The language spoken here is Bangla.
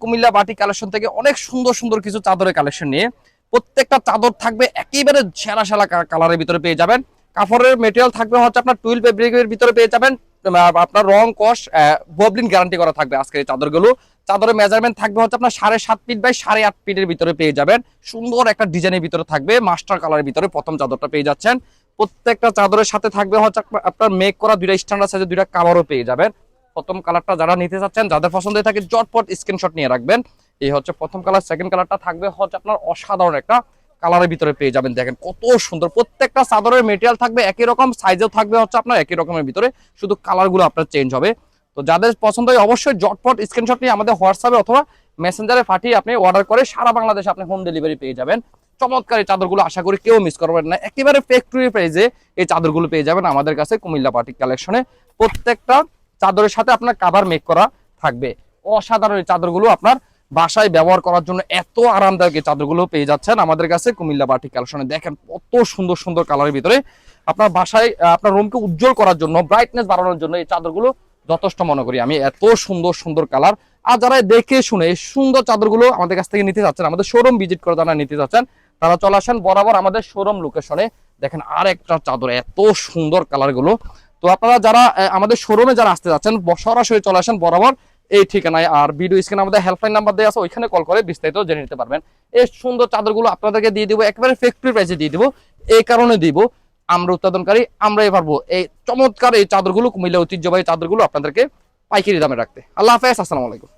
কুমিল্লা বাটিক কালেকশন থেকে অনেক সুন্দর সুন্দর কিছু চাদরের কালেকশন নিয়ে। প্রত্যেকটা চাদর থাকবে একেবারে সেরা সেরা কালারের ভিতরে পেয়ে যাবেন। কাপড়ের মেটেরিয়াল থাকবে হচ্ছে আপনার টুইল ফেব্রিকের ভিতরে পেয়ে যাবেন। আপনার রং কস ববলিন গ্যারান্টি করা থাকবে আজকের এই চাদরগুলো। চাদরের মেজারমেন্ট থাকবে হচ্ছে আপনার 7.5 ফিট বাই 8.5 ফিটের ভিতরে পেয়ে যাবেন। সুন্দর একটা ডিজাইনের ভিতরে থাকবে, মাস্টার কালারের ভিতরে প্রথম চাদরটা পেয়ে যাচ্ছেন। প্রত্যেকটা চাদরের সাথে থাকবে হচ্ছে আপনার মেক করা দুইটা স্ট্যান্ডার্ড সাইজের দুইটা কাভারও পেয়ে যাবেন। প্রথম কালারটা যারা নিতে চাচ্ছেন, যাদের পছন্দ হয়ে থাকে জটপট স্ক্রিনশট নিয়ে রাখবেন। এই হচ্ছে প্রথম কালার। সেকেন্ড কালারটা থাকবে হচ্ছে আপনার অসাধারণ একটা কালারের ভিতরে পেয়ে যাবেন। দেখেন কত সুন্দর, প্রত্যেকটা চাদরের মেটেরিয়াল থাকবে একই রকম, সাইজেও থাকবে হচ্ছে আপনার একই রকমের ভিতরে, শুধু কালারগুলো আপনার চেঞ্জ হবে। তো যাদের পছন্দ হয় অবশ্যই জটপট স্ক্রিনশট নিয়ে আমাদের হোয়াটসঅ্যাপে অথবা মেসেঞ্জারে পাঠিয়ে আপনি অর্ডার করে সারা বাংলাদেশে আপনি হোম ডেলিভারি পেয়ে যাবেন। চমৎকার এই চাদরগুলো আশা করি কেউ মিস করবেন না। একেবারে ফ্যাক্টরি প্রাইসে এই চাদরগুলো পেয়ে যাবেন আমাদের কাছে কুমিল্লা বাটিক কালেকশনে। প্রত্যেকটা চাদরের সাথে আপনার কাভার মেক করা থাকবে। অসাধারণ এই চাদরগুলো আপনার বাসায় ব্যবহার করার জন্য এত আরামদায়ক এই চাদরগুলো পেয়ে যাচ্ছেন আমাদের কাছে কুমিল্লা বাটিক কালেকশনে। দেখেন কত সুন্দর সুন্দর কালারের ভিতরে আপনার বাসায় আপনার রুমকে উজ্জ্বল করার জন্য, ব্রাইটনেস বাড়ানোর জন্য এই চাদরগুলো যথেষ্ট মনে করি আমি। এত সুন্দর সুন্দর কালার। আর যারা দেখে শুনে এই সুন্দর চাদরগুলো আমাদের কাছ থেকে নিতে যাচ্ছেন, আমাদের শোরুম ভিজিট করে যারা নিতে যাচ্ছেন, তারা চলে আসেন বরাবর আমাদের শোরুম লোকেশনে। দেখেন আর একটা চাদর, এত সুন্দর কালার গুলো। তো আপনারা যারা আমাদের শোরুমে যারা আসতে যাচ্ছেন সরাসরি চলে আসেন বরাবর এই ঠিকানায়। আর ভিডিও স্ক্রিনে আমাদের হেল্পলাইন নাম্বার দেওয়া আছে, ওইখানে কল করে বিস্তারিত জেনে নিতে পারবেন। এই সুন্দর চাদরগুলো আপনাদেরকে দিয়ে দিব একেবারে ফ্যাক্টরি প্রাইসে দিয়ে দিব। এই কারণে দিব, আমরা উৎপাদনকারী, আমরাই পারবো এই চমৎকার এই চাদরগুলো, কুমিল্লা ঐতিহ্যবাহী চাদরগুলো আপনাদেরকে পাইকারি দামে রাখতে। আল্লাহ হাফেজ, আসসালামু আলাইকুম।